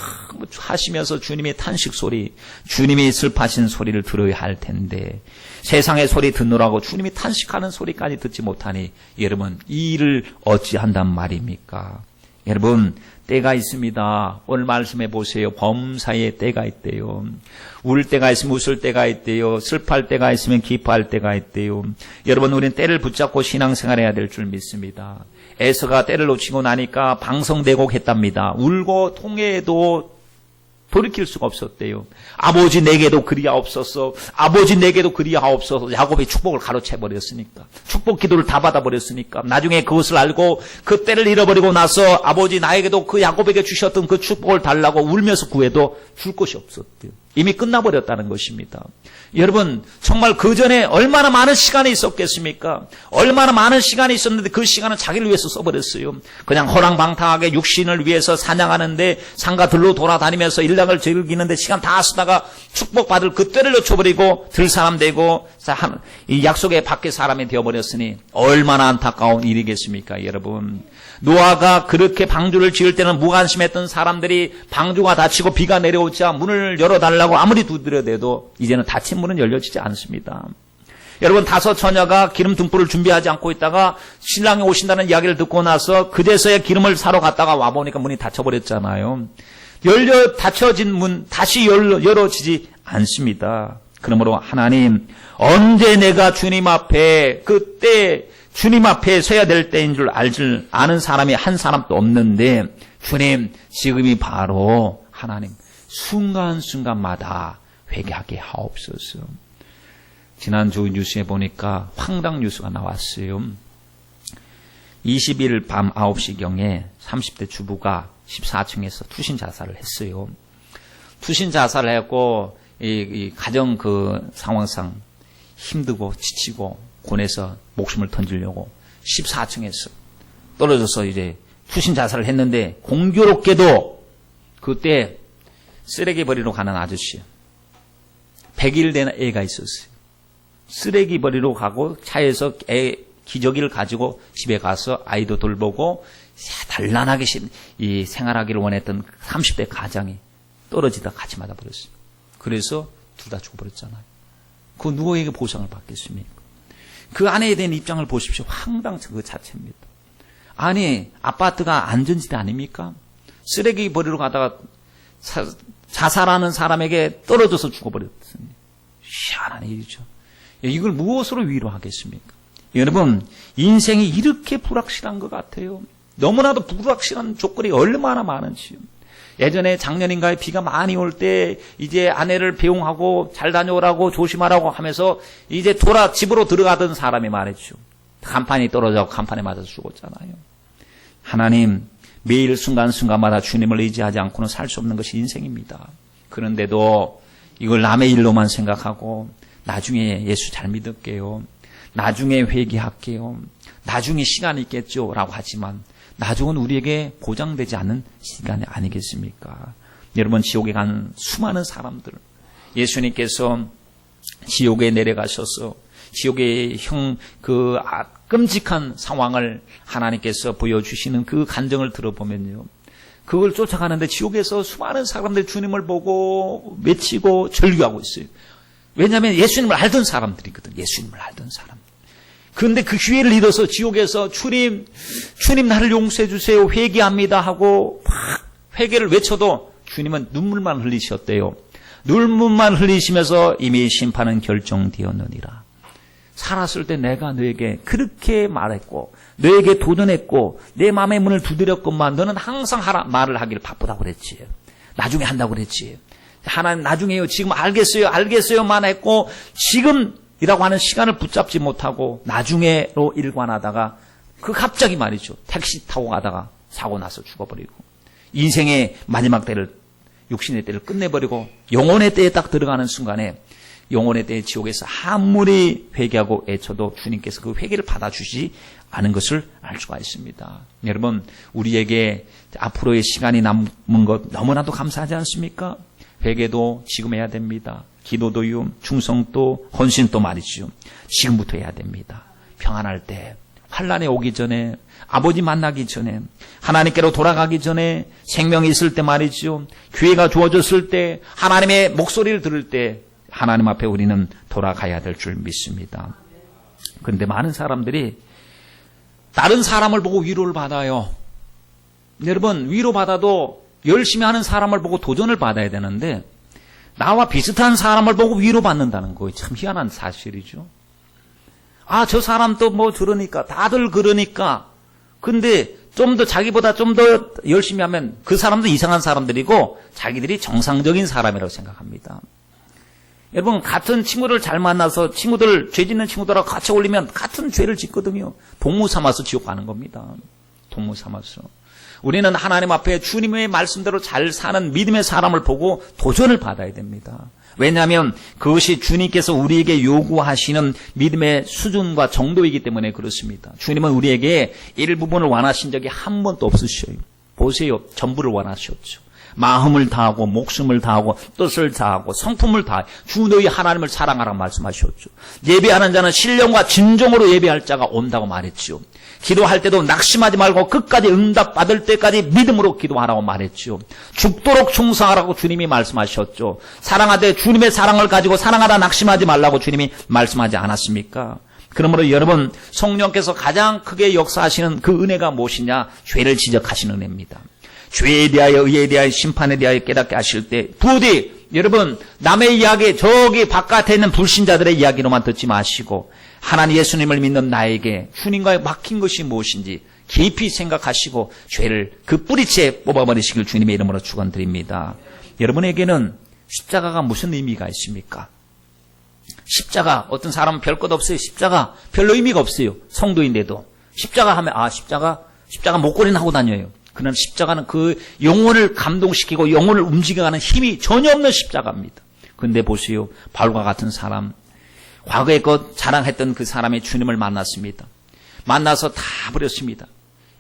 하시면서 주님의 탄식 소리, 주님이 슬퍼하신 소리를 들어야 할 텐데 세상의 소리 듣느라고 주님이 탄식하는 소리까지 듣지 못하니 여러분 이 일을 어찌한단 말입니까? 여러분 때가 있습니다. 오늘 말씀해 보세요. 범사에 때가 있대요. 울 때가 있으면 웃을 때가 있대요. 슬퍼할 때가 있으면 기뻐할 때가 있대요. 여러분 우리는 때를 붙잡고 신앙생활해야 될 줄 믿습니다. 에서가 때를 놓치고 나니까 방성대곡했답니다. 울고 통해도 돌이킬 수가 없었대요. 아버지 내게도 그리하옵소서, 아버지 내게도 그리하옵소서. 야곱이 축복을 가로채버렸으니까, 축복 기도를 다 받아버렸으니까 나중에 그것을 알고 그 때를 잃어버리고 나서 아버지 나에게도 그 야곱에게 주셨던 그 축복을 달라고 울면서 구해도 줄 것이 없었대요. 이미 끝나버렸다는 것입니다. 여러분 정말 그 전에 얼마나 많은 시간이 있었겠습니까? 얼마나 많은 시간이 있었는데 그 시간은 자기를 위해서 써버렸어요. 그냥 호랑방탕하게 육신을 위해서 사냥하는데 산가들로 돌아다니면서 일락을 즐기는데 시간 다 쓰다가 축복받을 그 때를 놓쳐버리고 들 사람 되고 이 약속의 밖의 사람이 되어버렸으니 얼마나 안타까운 일이겠습니까? 여러분 노아가 그렇게 방주를 지을 때는 무관심했던 사람들이 방주가 닫히고 비가 내려오자 문을 열어달라고 아무리 두드려대도 이제는 닫힌 문은 열려지지 않습니다. 여러분 다섯 처녀가 기름 등불을 준비하지 않고 있다가 신랑이 오신다는 이야기를 듣고 나서 그제서야 기름을 사러 갔다가 와보니까 문이 닫혀버렸잖아요. 닫혀진 문 다시 열어지지 않습니다. 그러므로 하나님 언제 내가 주님 앞에 그때 주님 앞에 서야 될 때인 줄 아는 사람이 한 사람도 없는데 주님 지금이 바로 하나님 순간순간마다 회개하게 하옵소서. 지난주 뉴스에 보니까 황당 뉴스가 나왔어요. 20일 밤 9시경에 30대 주부가 14층에서 투신 자살을 했어요. 투신 자살을 했고 이 가정 그 상황상 힘들고 지치고 곤해서 목숨을 던지려고 14층에서 떨어져서 이제 투신 자살을 했는데 공교롭게도 그때 쓰레기 버리러 가는 아저씨 100일 된 애가 있었어요. 쓰레기 버리러 가고 차에서 애 기저귀를 가지고 집에 가서 아이도 돌보고 단란하게 이 생활하기를 원했던 30대 가장이 떨어지다 같이 맞아버렸어요. 그래서 둘 다 죽어버렸잖아요. 그 누구에게 보상을 받겠습니까? 그 아내에 대한 입장을 보십시오. 황당 그 자체입니다. 아니 아파트가 안전지대 아닙니까? 쓰레기 버리러 가다가 자살하는 사람에게 떨어져서 죽어버렸습니다. 희한한 일이죠. 이걸 무엇으로 위로하겠습니까? 여러분 인생이 이렇게 불확실한 것 같아요. 너무나도 불확실한 조건이 얼마나 많은지요. 예전에 작년인가에 비가 많이 올 때 이제 아내를 배웅하고 잘 다녀오라고 조심하라고 하면서 이제 집으로 들어가던 사람이 말했죠. 간판이 떨어져 간판에 맞아서 죽었잖아요. 하나님 매일 순간순간마다 주님을 의지하지 않고는 살 수 없는 것이 인생입니다. 그런데도 이걸 남의 일로만 생각하고 나중에 예수 잘 믿을게요. 나중에 회개할게요. 나중에 시간이 있겠죠 라고 하지만 나중은 우리에게 보장되지 않는 시간이 아니겠습니까? 여러분 지옥에 간 수많은 사람들 예수님께서 지옥에 내려가셔서 지옥의 끔찍한 상황을 하나님께서 보여주시는 그 간증을 들어보면요. 그걸 쫓아가는데 지옥에서 수많은 사람들이 주님을 보고 외치고 절규하고 있어요. 왜냐하면 예수님을 알던 사람들이거든. 예수님을 알던 사람. 그런데 그 기회를 잃어서 지옥에서 주님 나를 용서해 주세요. 회개합니다 하고 막 회개를 외쳐도 주님은 눈물만 흘리셨대요. 눈물만 흘리시면서 이미 심판은 결정되었느니라. 살았을 때 내가 너에게 그렇게 말했고 너에게 도전했고 내 마음의 문을 두드렸건만 너는 항상 말을 하길 바쁘다고 그랬지. 나중에 한다고 그랬지. 하나님 나중에요. 지금 알겠어요만 했고 지금이라고 하는 시간을 붙잡지 못하고 나중에로 일관하다가 그 갑자기 말이죠. 택시 타고 가다가 사고 나서 죽어버리고 인생의 마지막 때를 육신의 때를 끝내버리고 영혼의 때에 딱 들어가는 순간에 영혼의 때의 지옥에서 아무리 회개하고 애쳐도 주님께서 그 회개를 받아주지 않은 것을 알 수가 있습니다. 여러분 우리에게 앞으로의 시간이 남은 것 너무나도 감사하지 않습니까? 회개도 지금 해야 됩니다. 기도도요, 충성도, 헌신도 말이죠. 지금부터 해야 됩니다. 평안할 때, 환난이 오기 전에, 아버지 만나기 전에, 하나님께로 돌아가기 전에, 생명이 있을 때 말이죠. 기회가 주어졌을 때, 하나님의 목소리를 들을 때 하나님 앞에 우리는 돌아가야 될 줄 믿습니다. 그런데 많은 사람들이 다른 사람을 보고 위로를 받아요. 여러분 위로받아도 열심히 하는 사람을 보고 도전을 받아야 되는데 나와 비슷한 사람을 보고 위로받는다는 거 참 희한한 사실이죠. 저 사람도 뭐 저러니까 다들 그러니까 근데 좀 더 자기보다 좀 더 열심히 하면 그 사람도 이상한 사람들이고 자기들이 정상적인 사람이라고 생각합니다. 여러분 같은 친구를 잘 만나서 죄 짓는 친구들하고 같이 어울리면 같은 죄를 짓거든요. 동무 삼아서 지옥 가는 겁니다. 동무 삼아서. 우리는 하나님 앞에 주님의 말씀대로 잘 사는 믿음의 사람을 보고 도전을 받아야 됩니다. 왜냐하면 그것이 주님께서 우리에게 요구하시는 믿음의 수준과 정도이기 때문에 그렇습니다. 주님은 우리에게 일부분을 원하신 적이 한 번도 없으셔요. 보세요. 전부를 원하셨죠. 마음을 다하고 목숨을 다하고 뜻을 다하고 성품을 다하고 주 너희 하나님을 사랑하라고 말씀하셨죠. 예배하는 자는 신령과 진정으로 예배할 자가 온다고 말했죠. 기도할 때도 낙심하지 말고 끝까지 응답 받을 때까지 믿음으로 기도하라고 말했죠. 죽도록 충성하라고 주님이 말씀하셨죠. 사랑하되 주님의 사랑을 가지고 사랑하다 낙심하지 말라고 주님이 말씀하지 않았습니까? 그러므로 여러분 성령께서 가장 크게 역사하시는 그 은혜가 무엇이냐? 죄를 지적하시는 은혜입니다. 죄에 대하여 의에 대하여 심판에 대하여 깨닫게 하실 때 부디 여러분 남의 이야기 저기 바깥에 있는 불신자들의 이야기로만 듣지 마시고 하나님 예수님을 믿는 나에게 주님과의 막힌 것이 무엇인지 깊이 생각하시고 죄를 그 뿌리채 뽑아버리시길 주님의 이름으로 축원드립니다. 여러분에게는 십자가가 무슨 의미가 있습니까? 십자가 어떤 사람은 별 것 없어요. 십자가 별로 의미가 없어요. 성도인데도 십자가 하면 십자가 목걸이는 하고 다녀요. 그러나 십자가는 그 영혼을 감동시키고 영혼을 움직여가는 힘이 전혀 없는 십자가입니다. 그런데 보세요. 바울과 같은 사람 과거에 자랑했던 그 사람이 주님을 만났습니다. 만나서 다 버렸습니다.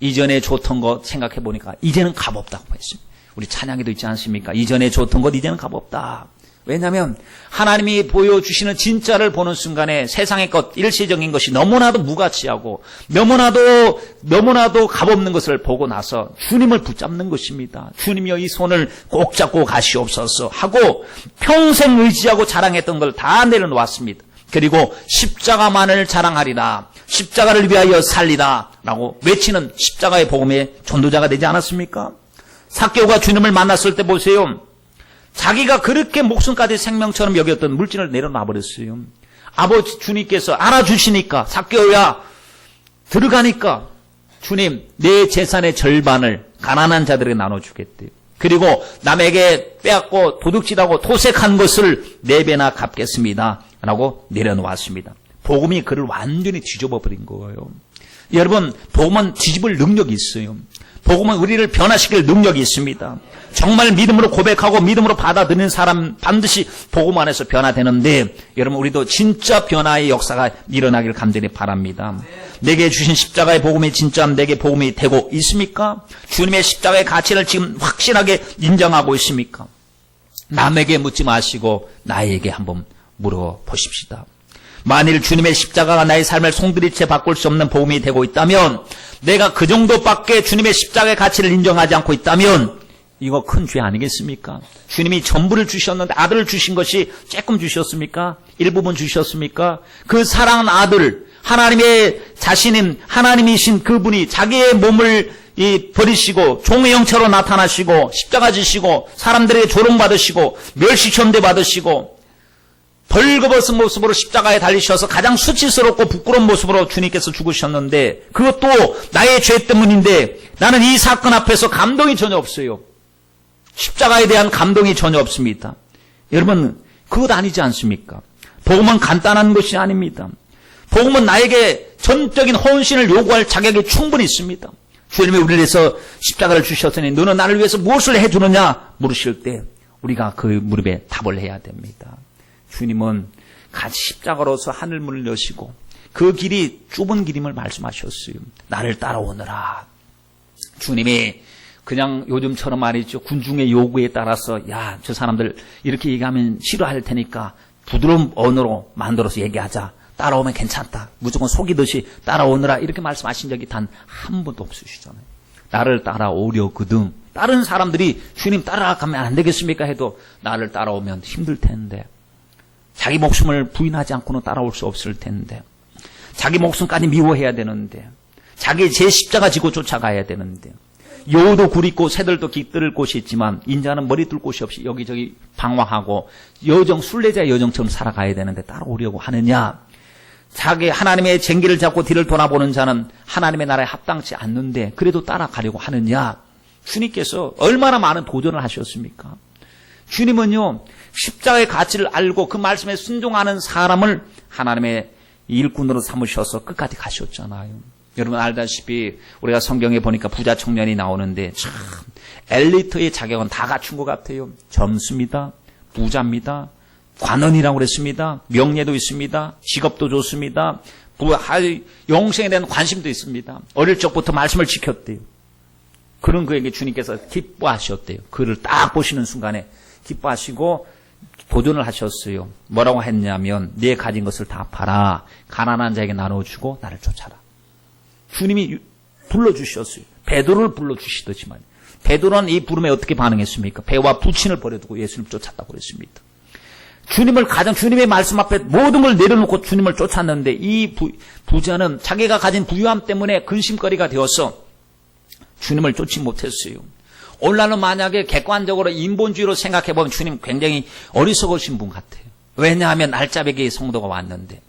이전에 좋던 것 생각해 보니까 이제는 값없다고 했습니다. 우리 찬양에도 있지 않습니까? 이전에 좋던 것 이제는 값없다. 왜냐하면 하나님이 보여주시는 진짜를 보는 순간에 세상의 것, 일시적인 것이 너무나도 무가치하고 너무나도 값없는 것을 보고 나서 주님을 붙잡는 것입니다. 주님이여 이 손을 꼭 잡고 가시옵소서 하고 평생 의지하고 자랑했던 걸 다 내려놓았습니다. 그리고 십자가만을 자랑하리라. 십자가를 위하여 살리라 라고 외치는 십자가의 복음의 전도자가 되지 않았습니까? 삭개오가 주님을 만났을 때 보세요. 자기가 그렇게 목숨까지 생명처럼 여겼던 물질을 내려놔버렸어요. 아버지 주님께서 알아주시니까 삭개오야 들어가니까 주님 내 재산의 절반을 가난한 자들에게 나눠주겠대요. 그리고 남에게 빼앗고 도둑질하고 토색한 것을 4배나 갚겠습니다 라고 내려놓았습니다. 복음이 그를 완전히 뒤집어버린 거예요. 여러분 복음은 뒤집을 능력이 있어요. 복음은 우리를 변화시킬 능력이 있습니다. 정말 믿음으로 고백하고 믿음으로 받아들이는 사람 반드시 복음 안에서 변화되는데 여러분 우리도 진짜 변화의 역사가 일어나길 간절히 바랍니다. 내게 주신 십자가의 복음이 진짜 내게 복음이 되고 있습니까? 주님의 십자가의 가치를 지금 확실하게 인정하고 있습니까? 남에게 묻지 마시고 나에게 한번 물어보십시다. 만일 주님의 십자가가 나의 삶을 송두리째 바꿀 수 없는 복음이 되고 있다면, 내가 그 정도밖에 주님의 십자가의 가치를 인정하지 않고 있다면 이거 큰 죄 아니겠습니까? 주님이 전부를 주셨는데 아들을 주신 것이 조금 주셨습니까? 일부분 주셨습니까? 그 사랑하는 아들, 하나님의 자신인 하나님이신 그분이 자기의 몸을 버리시고 종의 형체로 나타나시고 십자가 지시고 사람들에게 조롱받으시고 멸시천대 받으시고 벌거벗은 모습으로 십자가에 달리셔서 가장 수치스럽고 부끄러운 모습으로 주님께서 죽으셨는데, 그것도 나의 죄 때문인데 나는 이 사건 앞에서 감동이 전혀 없어요. 십자가에 대한 감동이 전혀 없습니다. 여러분, 그것 아니지 않습니까? 복음은 간단한 것이 아닙니다. 복음은 나에게 전적인 헌신을 요구할 자격이 충분히 있습니다. 주님이 우리를 위해서 십자가를 주셨으니 너는 나를 위해서 무엇을 해주느냐 물으실 때 우리가 그 무릎에 답을 해야 됩니다. 주님은 같이 십자가로서 하늘문을 여시고 그 길이 좁은 길임을 말씀하셨어요. 나를 따라오너라. 주님이 그냥 요즘처럼 말이죠. 군중의 요구에 따라서 야, 저 사람들 이렇게 얘기하면 싫어할 테니까 부드러운 언어로 만들어서 얘기하자. 따라오면 괜찮다. 무조건 속이듯이 따라오느라 이렇게 말씀하신 적이 단 한 번도 없으시잖아요. 나를 따라오려거든. 다른 사람들이 주님 따라가면 안 되겠습니까 해도 나를 따라오면 힘들 텐데, 자기 목숨을 부인하지 않고는 따라올 수 없을 텐데, 자기 목숨까지 미워해야 되는데, 자기 제 십자가 지고 쫓아가야 되는데, 여우도 굴 있고 새들도 깃들을 곳이 있지만 인자는 머리 둘 곳이 없이 여기저기 방황하고 여정, 순례자의 여정처럼 살아가야 되는데 따라오려고 하느냐? 자기 하나님의 쟁기를 잡고 뒤를 돌아보는 자는 하나님의 나라에 합당치 않는데 그래도 따라가려고 하느냐? 주님께서 얼마나 많은 도전을 하셨습니까? 주님은요, 십자가의 가치를 알고 그 말씀에 순종하는 사람을 하나님의 일꾼으로 삼으셔서 끝까지 가셨잖아요. 여러분 알다시피 우리가 성경에 보니까 부자 청년이 나오는데 참 엘리트의 자격은 다 갖춘 것 같아요. 점수입니다. 부자입니다. 관원이라고 그랬습니다. 명예도 있습니다. 직업도 좋습니다. 영생에 대한 관심도 있습니다. 어릴 적부터 말씀을 지켰대요. 그런 그에게 주님께서 기뻐하셨대요. 그를 딱 보시는 순간에 기뻐하시고 도전을 하셨어요. 뭐라고 했냐면 네 가진 것을 다 팔아 가난한 자에게 나눠주고 나를 쫓아라. 주님이 불러주셨어요. 베드로를 불러주시더지만 베드로는 이 부름에 어떻게 반응했습니까? 배와 부친을 버려두고 예수님을 쫓았다고 그랬습니다. 주님의 말씀 앞에 모든 걸 내려놓고 주님을 쫓았는데 이 부자는 자기가 가진 부유함 때문에 근심거리가 되어서 주님을 쫓지 못했어요. 오늘날은 만약에 객관적으로 인본주의로 생각해보면 주님 굉장히 어리석으신 분 같아요. 왜냐하면 날짜배기의 성도가 왔는데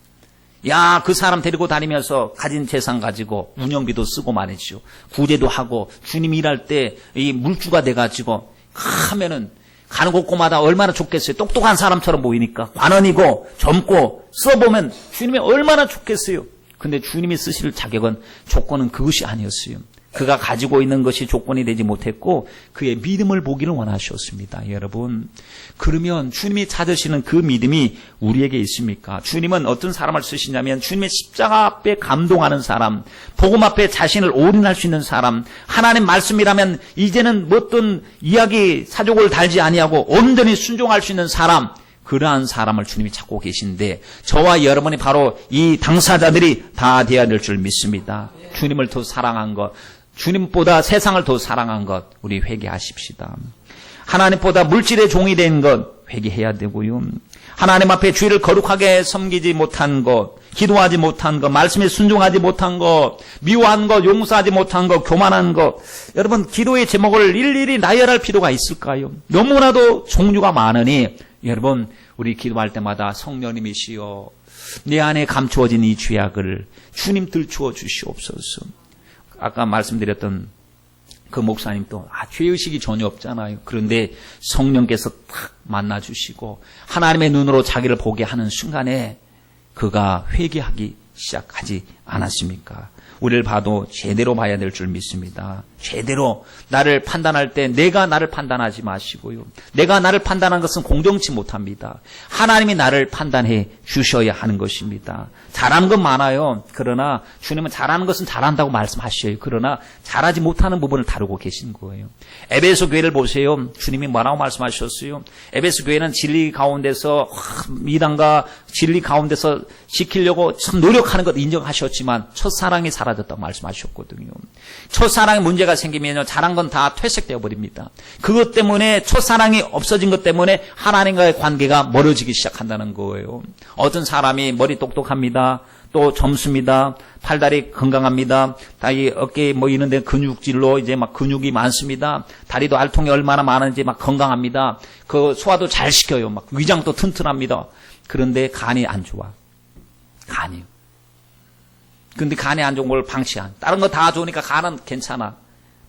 야, 그 사람 데리고 다니면서 가진 재산 가지고 운영비도 쓰고 말이죠. 구제도 하고 주님 일할 때 이 물주가 돼가지고 하면은 가는 곳곳마다 얼마나 좋겠어요. 똑똑한 사람처럼 보이니까 관원이고 젊고 써보면 주님이 얼마나 좋겠어요. 근데 주님이 쓰실 자격은 조건은 그것이 아니었어요. 그가 가지고 있는 것이 조건이 되지 못했고 그의 믿음을 보기를 원하셨습니다. 여러분, 그러면 주님이 찾으시는 그 믿음이 우리에게 있습니까? 주님은 어떤 사람을 쓰시냐면 주님의 십자가 앞에 감동하는 사람, 복음 앞에 자신을 올인할 수 있는 사람, 하나님 말씀이라면 이제는 어떤 이야기 사족을 달지 아니하고 온전히 순종할 수 있는 사람, 그러한 사람을 주님이 찾고 계신데 저와 여러분이 바로 이 당사자들이 다 되어야 될 줄 믿습니다. 주님을 더 사랑한 것, 주님보다 세상을 더 사랑한 것 우리 회개하십시다. 하나님보다 물질의 종이 된 것 회개해야 되고요. 하나님 앞에 주의를 거룩하게 섬기지 못한 것, 기도하지 못한 것, 말씀에 순종하지 못한 것, 미워한 것, 용서하지 못한 것, 교만한 것. 여러분 기도의 제목을 일일이 나열할 필요가 있을까요? 너무나도 종류가 많으니 여러분 우리 기도할 때마다 성령님이시여 내 안에 감추어진 이 죄악을 주님 들추어 주시옵소서. 아까 말씀드렸던 그 목사님도 죄의식이 전혀 없잖아요. 그런데 성령께서 탁 만나주시고 하나님의 눈으로 자기를 보게 하는 순간에 그가 회개하기 시작하지 않았습니까? 우리를 봐도 제대로 봐야 될 줄 믿습니다. 제대로 나를 판단할 때 내가 나를 판단하지 마시고요. 내가 나를 판단한 것은 공정치 못합니다. 하나님이 나를 판단해 주셔야 하는 것입니다. 잘하는 건 많아요. 그러나 주님은 잘하는 것은 잘한다고 말씀하셔요. 그러나 잘하지 못하는 부분을 다루고 계신 거예요. 에베소 교회를 보세요. 주님이 뭐라고 말씀하셨어요? 에베소 교회는 진리 가운데서 이단과 진리 가운데서 지키려고 참 노력하는 것 인정하셨지만 첫사랑이 사라졌다고 말씀하셨거든요. 첫사랑의 문제가 생기면요, 잘한 건 다 퇴색되어 버립니다. 그것 때문에 첫사랑이 없어진 것 때문에 하나님과의 관계가 멀어지기 시작한다는 거예요. 어떤 사람이 머리 똑똑합니다. 또 젊습니다. 팔다리 건강합니다. 다리 어깨 뭐 이런데 근육질로 이제 막 근육이 많습니다. 다리도 알통이 얼마나 많은지 막 건강합니다. 그 소화도 잘 시켜요. 막 위장도 튼튼합니다. 그런데 간이 안 좋아. 간이요. 근데 간이 안 좋은 걸 방치한. 다른 거 다 좋으니까 간은 괜찮아.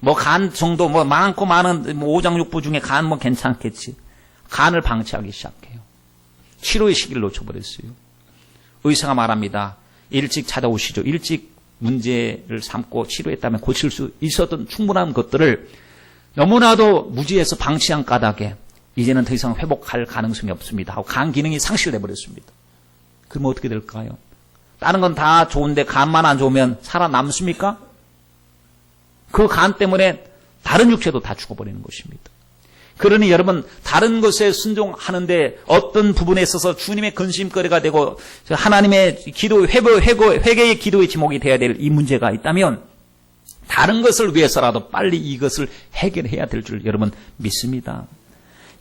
뭐 간 정도 뭐 많고 많은 뭐 오장육부 중에 간 뭐 괜찮겠지. 간을 방치하기 시작해요. 치료의 시기를 놓쳐버렸어요. 의사가 말합니다. 일찍 찾아오시죠. 일찍 문제를 삼고 치료했다면 고칠 수 있었던 충분한 것들을 너무나도 무지해서 방치한 까닭에 이제는 더 이상 회복할 가능성이 없습니다 하고 간 기능이 상실돼 버렸습니다. 그러면 어떻게 될까요? 다른 건 다 좋은데 간만 안 좋으면 살아남습니까? 그 간 때문에 다른 육체도 다 죽어버리는 것입니다. 그러니 여러분, 다른 것에 순종하는데 어떤 부분에 있어서 주님의 근심거리가 되고 하나님의 기도, 회개의 기도의 지목이 되어야 될 이 문제가 있다면 다른 것을 위해서라도 빨리 이것을 해결해야 될 줄 여러분 믿습니다.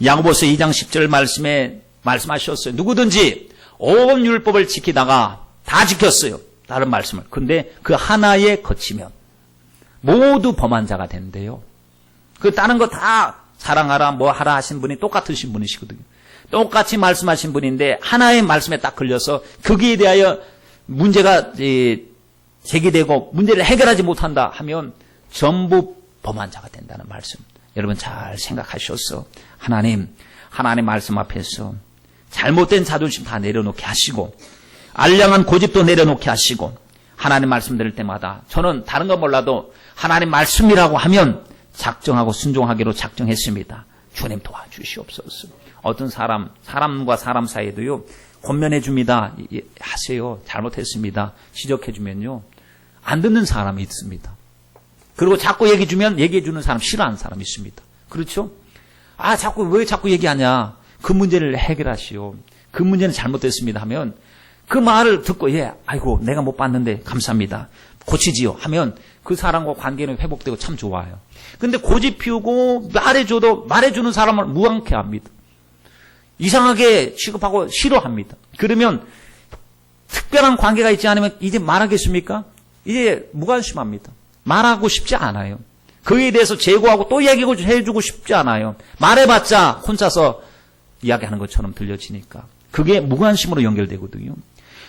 야고보서 2장 10절 말씀에 말씀하셨어요. 누구든지 온 율법을 지키다가 다 지켰어요. 다른 말씀을. 근데 그 하나에 거치면 모두 범한 자가 된대요. 그 다른 거 다 사랑하라 뭐 하라 하신 분이 똑같으신 분이시거든요. 똑같이 말씀하신 분인데 하나의 말씀에 딱 걸려서 거기에 대하여 문제가 제기되고 문제를 해결하지 못한다 하면 전부 범한 자가 된다는 말씀. 여러분 잘 생각하셔서 하나님 말씀 앞에서 잘못된 자존심 다 내려놓게 하시고 알량한 고집도 내려놓게 하시고 하나님 말씀 들을 때마다 저는 다른 거 몰라도 하나님 말씀이라고 하면 작정하고 순종하기로 작정했습니다. 주님 도와주시옵소서. 어떤 사람과 사람 사이에도요, 권면해 줍니다. 하세요. 잘못했습니다. 지적해 주면요, 안 듣는 사람이 있습니다. 그리고 자꾸 얘기해 주면 얘기해 주는 사람 싫어하는 사람이 있습니다. 그렇죠? 왜 자꾸 얘기하냐? 그 문제를 해결하시오. 그 문제는 잘못됐습니다 하면 그 말을 듣고 아이고 내가 못 봤는데 감사합니다. 고치지요 하면 그 사람과 관계는 회복되고 참 좋아요. 근데 고집 피우고 말해주는 사람을 무안케 합니다. 이상하게 취급하고 싫어합니다. 그러면 특별한 관계가 있지 않으면 이제 말하겠습니까? 이제 무관심합니다. 말하고 싶지 않아요. 그에 대해서 제고하고 또 얘기해주고 싶지 않아요. 말해봤자 혼자서 이야기하는 것처럼 들려지니까. 그게 무관심으로 연결되거든요.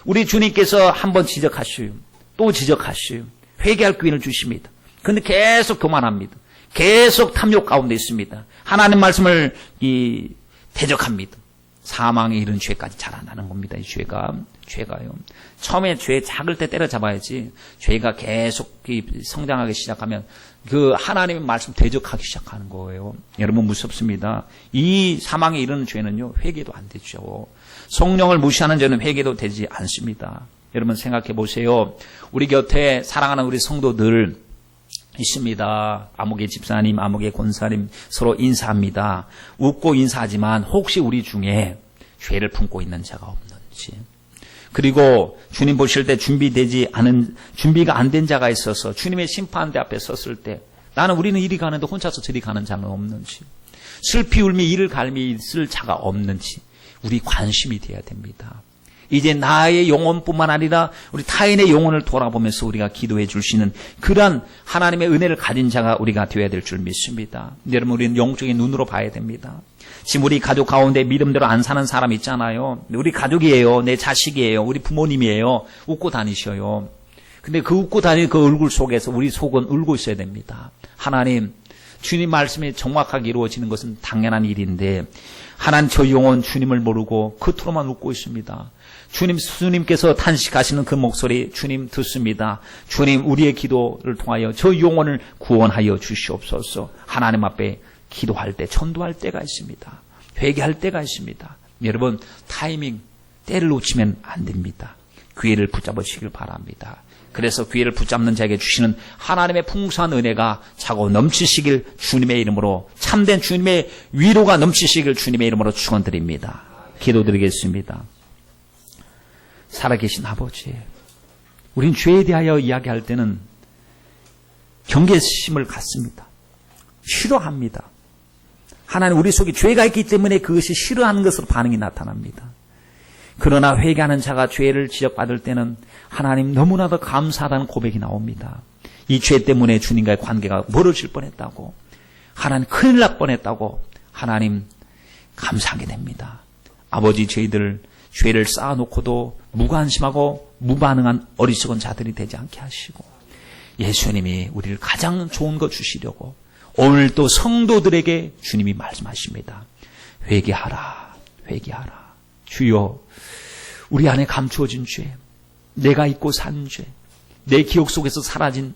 우리 주님께서 한번 지적하셔요. 또 지적하셔요. 회개할 기회를 주십니다. 그런데 계속 교만합니다. 계속 탐욕 가운데 있습니다. 하나님 말씀을 대적합니다. 사망에 이른 죄까지 자라나는 겁니다. 이 죄가요. 처음에 죄 작을 때 때려잡아야지 죄가 계속 성장하기 시작하면 그 하나님의 말씀 대적하기 시작하는 거예요. 여러분 무섭습니다. 이 사망에 이르는 죄는요, 회개도 안 되죠. 성령을 무시하는 죄는 회개도 되지 않습니다. 여러분 생각해 보세요. 우리 곁에 사랑하는 우리 성도들 있습니다. 아무개 집사님, 아무개 권사님 서로 인사합니다. 웃고 인사하지만 혹시 우리 중에 죄를 품고 있는 자가 없는지, 그리고 주님 보실 때 준비가 안 된 자가 있어서 주님의 심판대 앞에 섰을 때 우리는 이리 가는데 혼자서 저리 가는 자는 없는지, 슬피 울미 이를 갈미 있을 자가 없는지 우리 관심이 돼야 됩니다. 이제 나의 영혼뿐만 아니라 우리 타인의 영혼을 돌아보면서 우리가 기도해 줄 수 있는 그러한 하나님의 은혜를 가진 자가 우리가 되어야 될 줄 믿습니다. 여러분 우리는 영적인 눈으로 봐야 됩니다. 지금 우리 가족 가운데 믿음대로 안 사는 사람 있잖아요. 우리 가족이에요. 내 자식이에요. 우리 부모님이에요. 웃고 다니셔요. 근데 그 웃고 다니는 그 얼굴 속에서 우리 속은 울고 있어야 됩니다. 하나님, 주님 말씀이 정확하게 이루어지는 것은 당연한 일인데 하나님 저 영혼 주님을 모르고 겉으로만 웃고 있습니다. 주님께서 탄식하시는 그 목소리 주님 듣습니다. 주님 우리의 기도를 통하여 저 영혼을 구원하여 주시옵소서. 하나님 앞에 기도할 때 전도할 때가 있습니다. 회개할 때가 있습니다. 여러분 타이밍 때를 놓치면 안 됩니다. 기회를 붙잡으시길 바랍니다. 그래서 기회를 붙잡는 자에게 주시는 하나님의 풍성한 은혜가 차고 넘치시길 주님의 이름으로 참된 주님의 위로가 넘치시길 주님의 이름으로 축원드립니다. 기도드리겠습니다. 살아계신 아버지, 우린 죄에 대하여 이야기할 때는 경계심을 갖습니다. 싫어합니다. 하나님 우리 속에 죄가 있기 때문에 그것이 싫어하는 것으로 반응이 나타납니다. 그러나 회개하는 자가 죄를 지적받을 때는 하나님 너무나도 감사하다는 고백이 나옵니다. 이 죄 때문에 주님과의 관계가 멀어질 뻔했다고, 하나님 큰일 날 뻔했다고 하나님 감사하게 됩니다. 아버지, 저희들 죄를 쌓아놓고도 무관심하고 무반응한 어리석은 자들이 되지 않게 하시고 예수님이 우리를 가장 좋은 거 주시려고 오늘 또 성도들에게 주님이 말씀하십니다. 회개하라, 회개하라. 주여, 우리 안에 감추어진 죄, 내가 잊고 산 죄, 내 기억 속에서 사라진